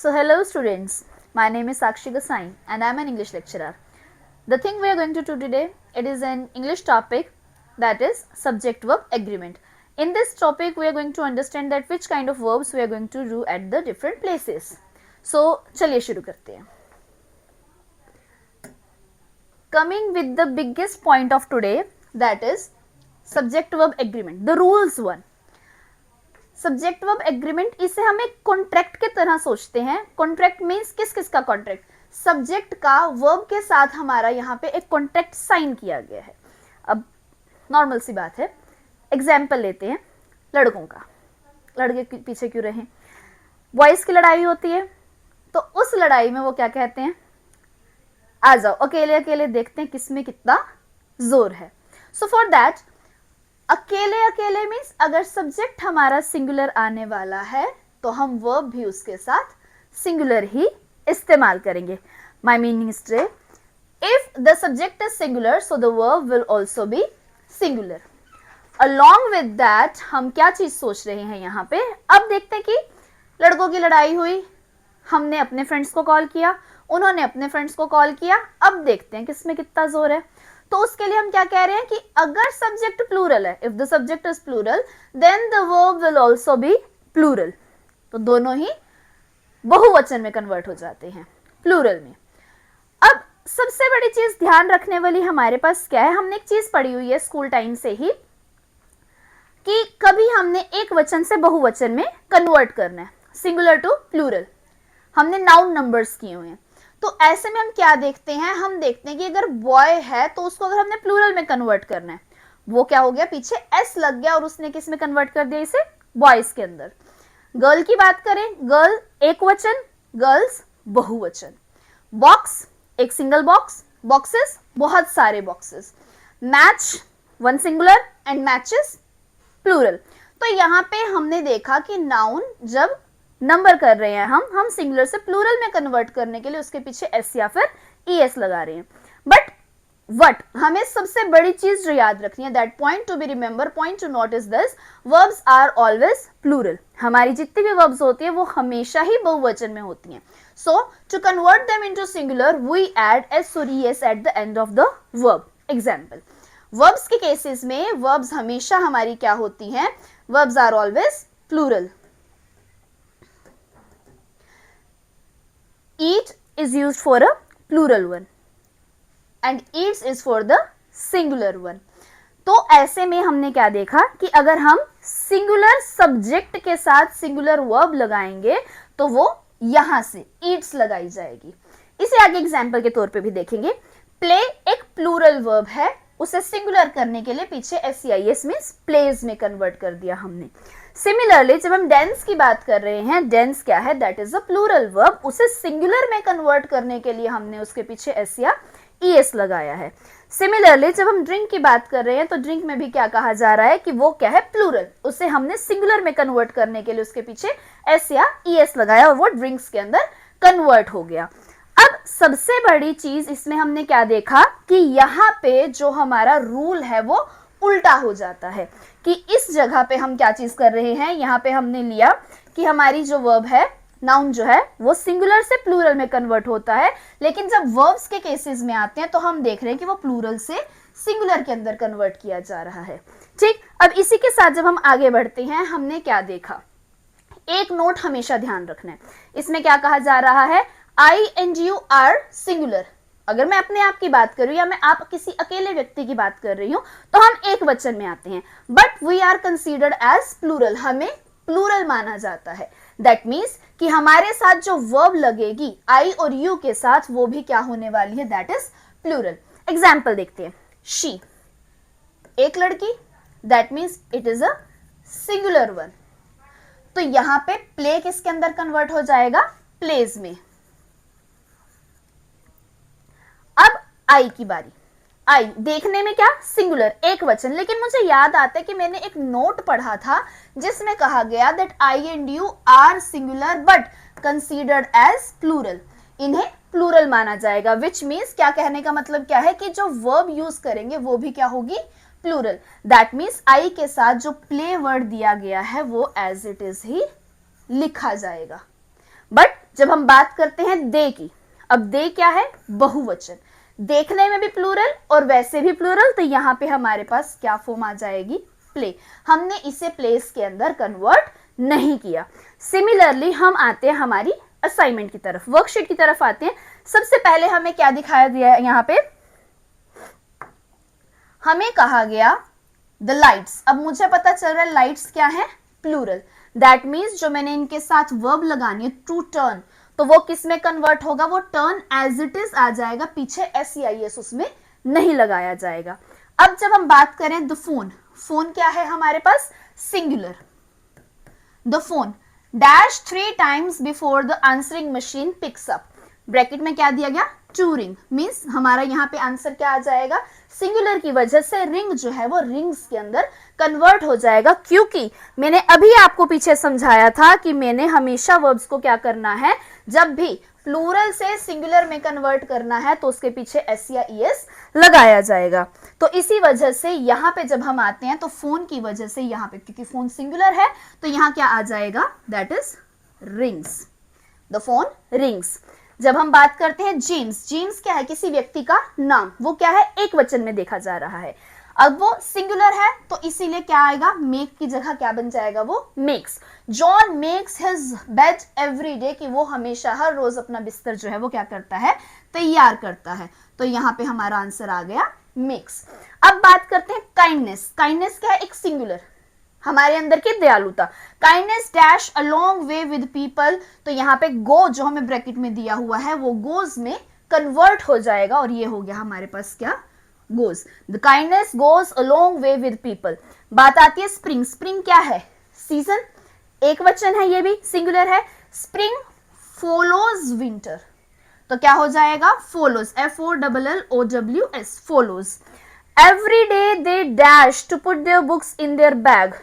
So hello students, my name is Sakshi Gasai and I am an English lecturer. The thing we are going to do today, it is an English topic, that is subject verb agreement. In this topic we are going to understand that which kind of verbs we are going to do at the different places. So चलिए शुरू करते हैं. Coming with the biggest point of today, that is subject verb agreement, the rules one. Subject verb agreement, इसे हम एक contract के तरह सोचते हैं. कॉन्ट्रैक्ट मीन्स किस किस का कॉन्ट्रैक्ट? सब्जेक्ट का वर्ब के साथ हमारा यहाँ पे एक कॉन्ट्रैक्ट साइन किया गया है. अब नॉर्मल सी बात है, एग्जाम्पल लेते हैं लड़कों का. लड़के पीछे क्यों रहे? बॉयज की लड़ाई होती है तो उस लड़ाई में वो क्या कहते हैं? आ जाओ अकेले अकेले देखते हैं किसमें कितना जोर है. सो फॉर दैट अकेले अकेले मीन्स अगर सब्जेक्ट हमारा सिंगुलर आने वाला है तो हम वर्ब भी उसके साथ सिंगुलर ही इस्तेमाल करेंगे. My meaning is if the subject is singular so the verb will also be singular. Along with that हम क्या चीज सोच रहे हैं यहाँ पे? अब देखते हैं कि लड़कों की लड़ाई हुई, हमने अपने फ्रेंड्स को कॉल किया, उन्होंने अपने फ्रेंड्स को कॉल किया. अब देखते हैं किसमें कितना जोर है. तो उसके लिए हम क्या कह रहे हैं कि अगर सब्जेक्ट प्लूरल है, if the subject is plural then the verb will also be plural. तो दोनों ही बहुवचन में कन्वर्ट हो जाते हैं प्लूरल में. अब सबसे बड़ी चीज ध्यान रखने वाली हमारे पास क्या है? हमने एक चीज पढ़ी हुई है स्कूल टाइम से ही कि कभी हमने एक वचन से बहुवचन में कन्वर्ट करना है, सिंगुलर टू प्लूरल. हमने नाउन नंबर्स किए हुए हैं. तो ऐसे में हम क्या देखते हैं? हम देखते हैं कि अगर बॉय है तो उसको अगर हमने प्लूरल में कन्वर्ट करना है, वो क्या हो गया? पीछे एस लग गया और उसने किस में कन्वर्ट कर दिया? इसे बॉयज के अंदर. गर्ल की बात करें, गर्ल एक वचन, गर्ल्स बहुवचन. बॉक्स एक सिंगल बॉक्स, बॉक्सेस बहुत सारे boxes. Match one singular and matches plural. तो यहाँ पे हमने देखा कि नाउन जब नंबर कर रहे हैं हम सिंगुलर से प्लूरल में कन्वर्ट करने के लिए उसके पीछे एस या फिर ईएस लगा रहे हैं. बट वट हमें सबसे बड़ी चीज जो याद रखनी है, that point to be remember, point to note is this, verbs are always plural. हमारी जितनी भी वर्ब्स होती है वो हमेशा ही बहुवचन में होती हैं. So to convert them into singular we add S और E S at the end of the verb. Example, verbs के केसेस में वर्ब्स हमेशा हमारी क्या होती हैं? Verbs are always plural. Eat is used for a plural one and eats is for the singular one. तो ऐसे में हमने क्या देखा कि अगर हम सिंगुलर सब्जेक्ट के साथ सिंगुलर वर्ब लगाएंगे तो वो यहां से eats लगाई जाएगी. इसे आगे एग्जाम्पल के तौर पे भी देखेंगे. प्ले एक प्लूरल वर्ब है, उसे सिंगुलर करने के लिए पीछे एस मीन्स प्लेज में कन्वर्ट कर दिया हमने. सिमिलरली जब हम डेंस की बात कर रहे हैं, डेंस क्या है? That is a plural verb. उसे सिंगुलर में कन्वर्ट करने के लिए हमने उसके पीछे एस या ईएस लगाया है. सिमिलरली जब हम ड्रिंक की बात कर रहे हैं तो ड्रिंक में भी क्या कहा जा रहा है कि वो क्या है? प्लूरल. उसे हमने सिंगुलर में कन्वर्ट करने के लिए उसके पीछे एस या ईएस लगाया और वो ड्रिंक्स के अंदर कन्वर्ट हो गया. अब सबसे बड़ी चीज इसमें हमने क्या देखा कि यहाँ पे जो हमारा रूल है वो उल्टा हो जाता है. कि इस जगह पे हम क्या चीज कर रहे हैं? यहाँ पे हमने लिया कि हमारी जो वर्ब है, नाउन जो है वो सिंगुलर से प्लूरल में कन्वर्ट होता है, लेकिन जब वर्ब्स के केसेस में आते हैं तो हम देख रहे हैं कि वो प्लूरल से सिंगुलर के अंदर कन्वर्ट किया जा रहा है. ठीक, अब इसी के साथ जब हम आगे बढ़ते हैं, हमने क्या देखा? एक नोट हमेशा ध्यान रखना है. इसमें क्या कहा जा रहा है? आई एंड यू आर सिंगुलर. अगर मैं अपने आप की बात करूं या मैं आप किसी अकेले व्यक्ति की बात कर रही हूं तो हम एक वचन में आते हैं. But we are considered as plural, हमें प्लूरल माना जाता है. दैट मीन्स कि हमारे साथ जो वर्ब लगेगी आई और यू के साथ वो भी क्या होने वाली है? That is plural. एग्जाम्पल देखते हैं. शी एक लड़की, that means it is a singular one. तो यहां पे प्ले किसके अंदर कन्वर्ट हो जाएगा? प्लेज में. अब आई की बारी. आई देखने में क्या? सिंगुलर, एक वचन. लेकिन मुझे याद आता है कि मैंने एक नोट पढ़ा था जिसमें कहा गया that I and you are singular but considered as plural. इन्हें प्लूरल माना जाएगा. विच मीन्स क्या कहने का मतलब क्या है कि जो वर्ब यूज करेंगे वो भी क्या होगी? प्लूरल. दैट मीन्स आई के साथ जो प्ले वर्ड दिया गया है वो एज इट इज ही लिखा जाएगा. बट जब हम बात करते हैं दे की, अब दे क्या है, बहुवचन, देखने में भी प्लूरल और वैसे भी प्लूरल, तो यहां पे हमारे पास क्या फॉर्म आ जाएगी, प्ले। हमने इसे प्लेस के अंदर कन्वर्ट नहीं किया। सिमिलरली हम आते हैं हमारी असाइनमेंट की तरफ, वर्कशीट की तरफ आते हैं। सबसे पहले हमें क्या दिखाया दिया है यहाँ पे, हमें कहा गया द लाइट्स। अब मुझे पता चल रहा है लाइट्स क्या है, प्लूरल। दैट मीन्स जो मैंने इनके साथ वर्ब लगानी है टू टर्न, तो वो किस में कन्वर्ट होगा, वो टर्न एज इट इज आ जाएगा, पीछे SEIS उसमें नहीं लगाया जाएगा। अब जब हम बात करें द फोन, फोन क्या है हमारे पास, singular. The phone dash 3 times before the answering machine picks up, bracket में क्या दिया गया, टू रिंग, मीन्स हमारा यहाँ पे आंसर क्या आ जाएगा, सिंगुलर की वजह से रिंग जो है वो रिंग्स के अंदर कन्वर्ट हो जाएगा, क्योंकि मैंने अभी आपको पीछे समझाया था कि मैंने हमेशा वर्ब्स को क्या करना है, जब भी प्लूरल से सिंगुलर में कन्वर्ट करना है तो उसके पीछे SEIS लगाया जाएगा। तो इसी वजह से यहाँ पे जब हम आते हैं तो फोन की वजह से यहाँ पे, क्योंकि फोन सिंगुलर है तो यहाँ क्या आ जाएगा, that is rings, the phone rings. जब हम बात करते हैं जेम्स, जेम्स क्या है, किसी व्यक्ति का नाम, वो क्या है, एक वचन में देखा जा रहा है। अब वो सिंगुलर है तो इसीलिए क्या आएगा, मेक की जगह क्या बन जाएगा, वो makes. John makes his bed every day, कि वो हमेशा हर रोज अपना बिस्तर जो है वो क्या करता है, तैयार करता है। तो यहाँ पे हमारा आंसर आ गया मेक्स। अब बात करते हैं काइंडनेस, काइंडनेस क्या है, एक सिंगुलर, हमारे अंदर की दयालुता। Kindness dash a long way with people, तो यहाँ पे गो जो हमें ब्रैकेट में दिया हुआ है वो गोज में कन्वर्ट हो जाएगा और ये हो गया हमारे पास क्या, goes. The kindness goes a long way with people. बात आती है स्प्रिंग, स्प्रिंग क्या है, सीजन, एक वचन है, ये भी सिंगुलर है। स्प्रिंग फॉलोज विंटर, तो क्या हो जाएगा, follows, FOLLOWS, follows. Every day they dash to put their books in their bag,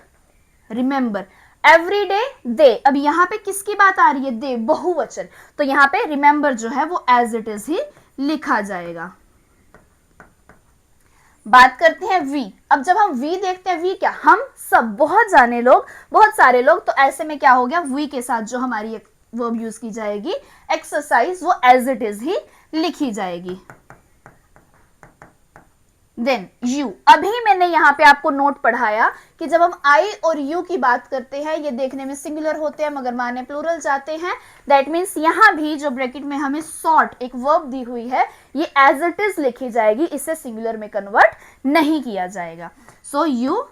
remember, every day they, अब यहाँ पे किसकी बात आ रही है, दे, बहुवचन, तो यहाँ पे रिमेंबर जो है वो एज इट इज ही लिखा जाएगा। बात करते हैं वी। अब जब हम वी देखते हैं, वी क्या, हम सब, बहुत जाने लोग, बहुत सारे लोग, तो ऐसे में क्या हो गया, वी के साथ जो हमारी वर्ब यूज की जाएगी एक्सरसाइज, वो एज इट इज ही लिखी जाएगी। देन यू, अभी मैंने यहाँ पे आपको नोट पढ़ाया कि जब हम आई और यू की बात करते हैं, ये देखने में सिंगुलर होते हैं मगर माने प्लूरल जाते हैं। दैट मीन्स यहाँ भी जो ब्रैकेट में हमें सॉर्ट एक वर्ब दी हुई है, ये एज इट इज लिखी जाएगी, इसे सिंगुलर में कन्वर्ट नहीं किया जाएगा। So you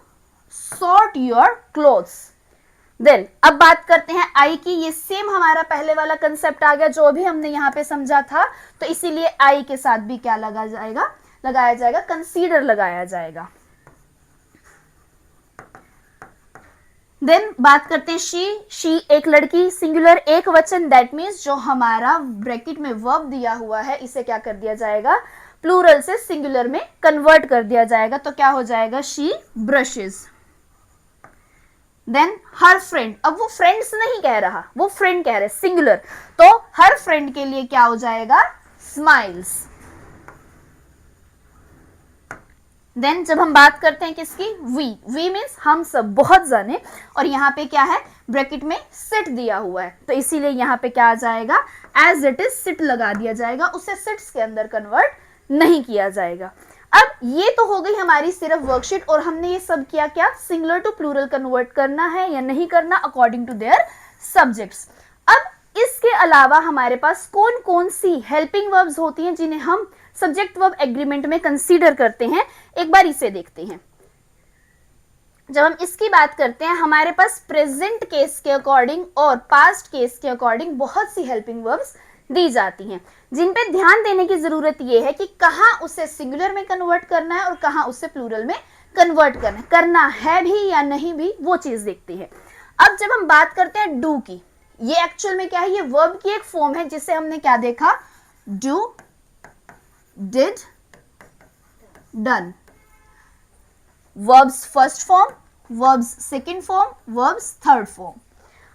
sort your clothes. Then अब बात करते हैं आई की, ये सेम हमारा पहले वाला कंसेप्ट आ गया जो अभी हमने यहाँ पे समझा था, तो इसीलिए आई के साथ भी क्या लगाया जाएगा, कंसीडर लगाया जाएगा। देन बात करते हैं शी एक लड़की, सिंगुलर, एक वचन, दैट मीन्स जो हमारा ब्रैकेट में वर्ब दिया हुआ है इसे क्या कर दिया जाएगा, प्लूरल से सिंगुलर में कन्वर्ट कर दिया जाएगा, तो क्या हो जाएगा, she brushes. Then her friend, अब वो फ्रेंड्स नहीं कह रहा, वो फ्रेंड कह रहे, सिंगुलर, तो हर फ्रेंड के लिए क्या हो जाएगा, स्माइल्स। देन जब हम बात करते हैं किसकी, वी मीन्स हम सब, बहुत जाने, और यहाँ पे क्या है, ब्रैकेट में सिट दिया हुआ है, तो इसीलिए यहाँ पे क्या आ जाएगा, एज इट इज सिट लगा दिया जाएगा, उसे सिट्स के अंदर कन्वर्ट नहीं किया जाएगा। अब ये तो हो गई हमारी सिर्फ वर्कशीट, और हमने ये सब किया क्या, सिंगुलर टू प्लूरल कन्वर्ट करना है या नहीं करना अकॉर्डिंग टू देयर सब्जेक्ट्स। अब इसके अलावा हमारे पास कौन कौन सी हेल्पिंग वर्ब्स होती हैं जिन्हें हम सब्जेक्ट वर्ब एग्रीमेंट में कंसीडर करते हैं, एक बार इसे देखते हैं। जब हम इसकी बात करते हैं, हमारे पास प्रेजेंट केस के अकॉर्डिंग और पास्ट केस के अकॉर्डिंग बहुत सी हेल्पिंग वर्ब्स दी जाती हैं, जिन पे ध्यान देने की जरूरत यह है कि कहाँ उसे सिंगुलर में कन्वर्ट करना है और कहाँ उसे प्लूरल में कन्वर्ट करना है भी या नहीं भी, वो चीज देखते हैं। अब जब हम बात करते हैं डू की, ये एक्चुअल में क्या है, ये वर्ब की एक फॉर्म है जिसे हमने क्या देखा, do, did, done. Verbs first form, verbs second form, verbs third form.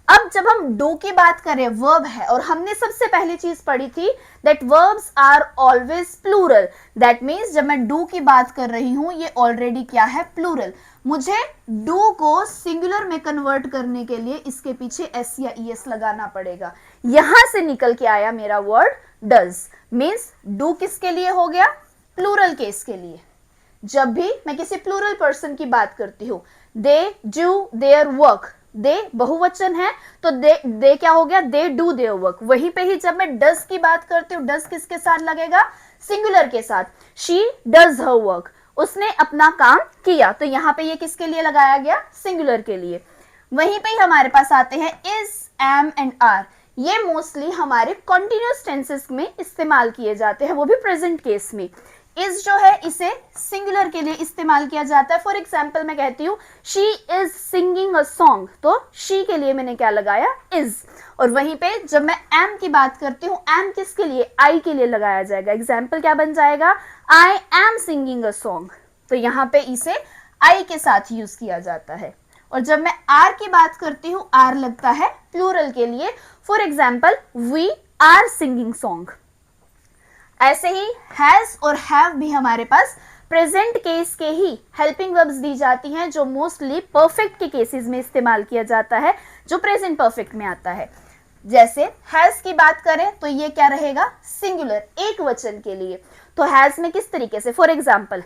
अब जब हम डू की बात करें, वर्ब है, और हमने सबसे पहली चीज पढ़ी थी that verbs are always plural, that means जब मैं डू की बात कर रही हूं ये ऑलरेडी क्या है, प्लूरल। मुझे डू को सिंगुलर में कन्वर्ट करने के लिए इसके पीछे एस या ईएस लगाना पड़ेगा, यहां से निकल के आया मेरा वर्ड डज, मीन्स डू किसके लिए हो गया, प्लूरल केस के लिए। जब भी मैं किसी प्लूरल पर्सन की बात करती हूँ, दे डू देयर वर्क, दे बहुवचन है तो दे क्या हो गया, दे डू देयर वर्क। वहीं पे ही जब मैं डज की बात करती हूँ, डज किसके साथ लगेगा, सिंगुलर के साथ, शी डज हर वर्क, उसने अपना काम किया, तो यहाँ पे ये किसके लिए लगाया गया, सिंगुलर के लिए। वहीं पे ही हमारे पास आते हैं इज, एम एंड आर, ये मोस्टली हमारे कॉन्टिन्यूअस टेंसेस में इस्तेमाल किए जाते हैं, वो भी प्रेजेंट केस में। इज जो है इसे सिंगुलर के लिए इस्तेमाल किया जाता है। फॉर एग्जाम्पल मैं कहती हूँ she is singing a song, तो शी के लिए मैंने क्या लगाया, इज। और वहीं पे जब मैं एम की बात करती हूँ, एम किसके लिए, आई के लिए लगाया जाएगा। एग्जाम्पल क्या बन जाएगा, I am singing a song, तो यहाँ पे इसे आई के साथ यूज किया जाता है। और जब मैं आर की बात करती हूँ, आर लगता है प्लूरल के लिए। For example we are singing song. ऐसे ही हैज और हैव भी हमारे पास प्रेजेंट केस के ही हेल्पिंग वर्ब्स दी जाती हैं, जो मोस्टली परफेक्ट के केसेस में इस्तेमाल किया जाता है, जो प्रेजेंट परफेक्ट में आता है। जैसे हैज की बात करें तो ये क्या रहेगा, सिंगुलर, एक वचन के लिए। तो हैज में किस तरीके से, for example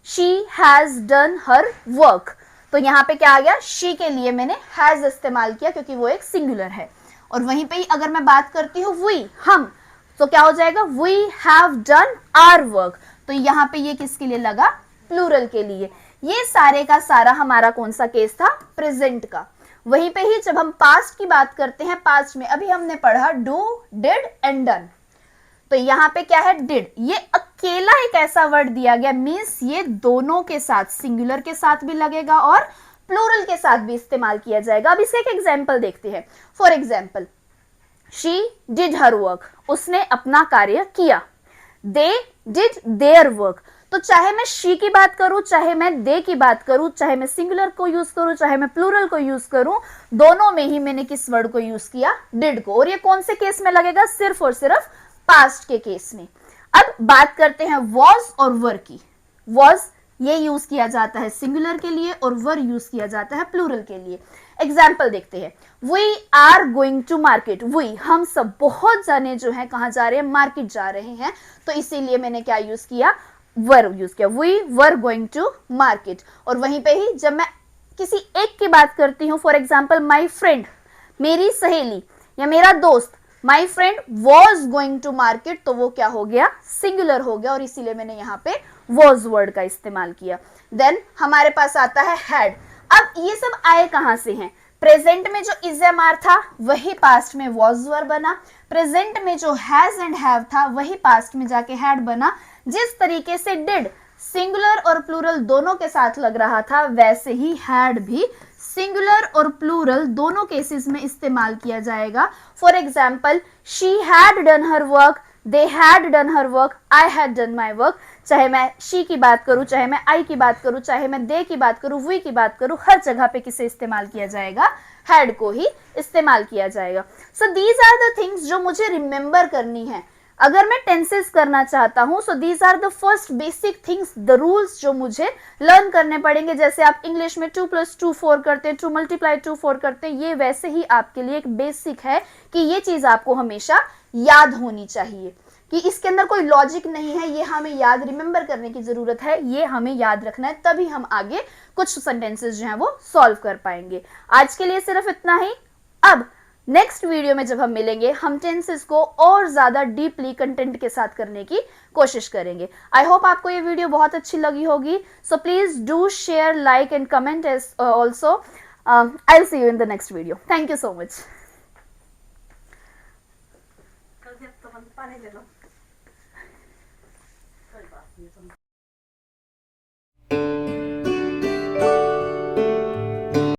she has done her work, तो यहाँ पे क्या आ गया, शी के लिए मैंने हैज इस्तेमाल किया क्योंकि वो एक सिंगुलर है। और वहीं पे ही अगर मैं बात करती हूँ वी, हम, तो क्या हो जाएगा, we have done our work, तो यहाँ पे ये किसके लिए लगा, प्लूरल के लिए। ये सारे का सारा हमारा कौन सा केस था, प्रेजेंट का। वहीं पे ही जब हम पास्ट की बात करते हैं, पास्ट में अभी हमने पढ़ा डू, डिड एंड डन, तो यहाँ पे क्या है, डिड, ये अकेला एक ऐसा वर्ड दिया गया, मीन्स ये दोनों के साथ, सिंगुलर के साथ भी लगेगा और प्लूरल के साथ भी इस्तेमाल किया जाएगा। अब इसका एक एग्जाम्पल देखते हैं। For example she did her work, उसने अपना कार्य किया। दे डिड देयर वर्क, तो चाहे मैं शी की बात करूं, चाहे मैं दे की बात करूं, चाहे मैं सिंगुलर को यूज करूं, चाहे मैं प्लूरल को यूज करूं, दोनों में ही मैंने किस वर्ड को यूज किया, डिड को। और ये कौन से केस में लगेगा, सिर्फ और सिर्फ पास्ट के केस में। अब बात करते हैं वॉज और वर की। वॉज ये यूज किया जाता है सिंगुलर के लिए और वर यूज किया जाता है प्लूरल के लिए। एग्जाम्पल देखते हैं, we are going to market, we हम सब बहुत जाने जो है कहाँ जा रहे हैं, मार्केट जा रहे हैं, तो इसीलिए मैंने क्या यूज किया, वर यूज किया, we were going to market. और वहीं पे ही जब मैं किसी एक की बात करती हूँ, फॉर एग्जाम्पल माई फ्रेंड, मेरी सहेली या मेरा दोस्त, my friend was going to market, तो वो क्या हो गया, सिंगुलर हो गया, और इसीलिए मैंने यहाँ पे वॉज वर्ड का इस्तेमाल किया। देन हमारे पास आता है हैड। अब ये सब आए कहां से हैं, प्रेजेंट में जो इज एम आर था वही पास्ट में वॉज वर्ड बना, प्रेजेंट में जो हैज एंड हैव था वही पास्ट में जाके हैड बना। जिस तरीके से डिड सिंगुलर और प्लूरल दोनों के साथ लग रहा था, वैसे ही हैड भी सिंगुलर और प्लूरल दोनों केसेस में इस्तेमाल किया जाएगा। For example she had done her work, they had done her work, I had done my work. चाहे मैं शी की बात करूं, चाहे मैं आई की बात करूं, चाहे मैं दे की बात करूं, वी की बात करूं, हर जगह पे किसे इस्तेमाल किया जाएगा, हैड को ही इस्तेमाल किया जाएगा। So these are the things जो मुझे रिमेंबर करनी है अगर मैं टेंसेस करना चाहता हूं। So these are the first basic things, the rules जो मुझे लर्न करने पड़ेंगे। जैसे आप इंग्लिश में 2 + 2 4 करते हैं, 2 × 2 4 करते हैं, ये वैसे ही आपके लिए एक बेसिक है कि ये चीज आपको हमेशा याद होनी चाहिए, कि इसके अंदर कोई लॉजिक नहीं है, ये हमें याद रिमेंबर करने की जरूरत है, ये हमें याद रखना है, तभी हम आगे कुछ सेंटेंसेस जो हैं वो सॉल्व कर पाएंगे। आज के लिए सिर्फ इतना ही। अब नेक्स्ट वीडियो में जब हम मिलेंगे, हम टेंसेस को और ज्यादा डीपली कंटेंट के साथ करने की कोशिश करेंगे। आई होप आपको ये वीडियो बहुत अच्छी लगी होगी। So please do share, like and comment as also. I will see you in the next video. Thank you so much.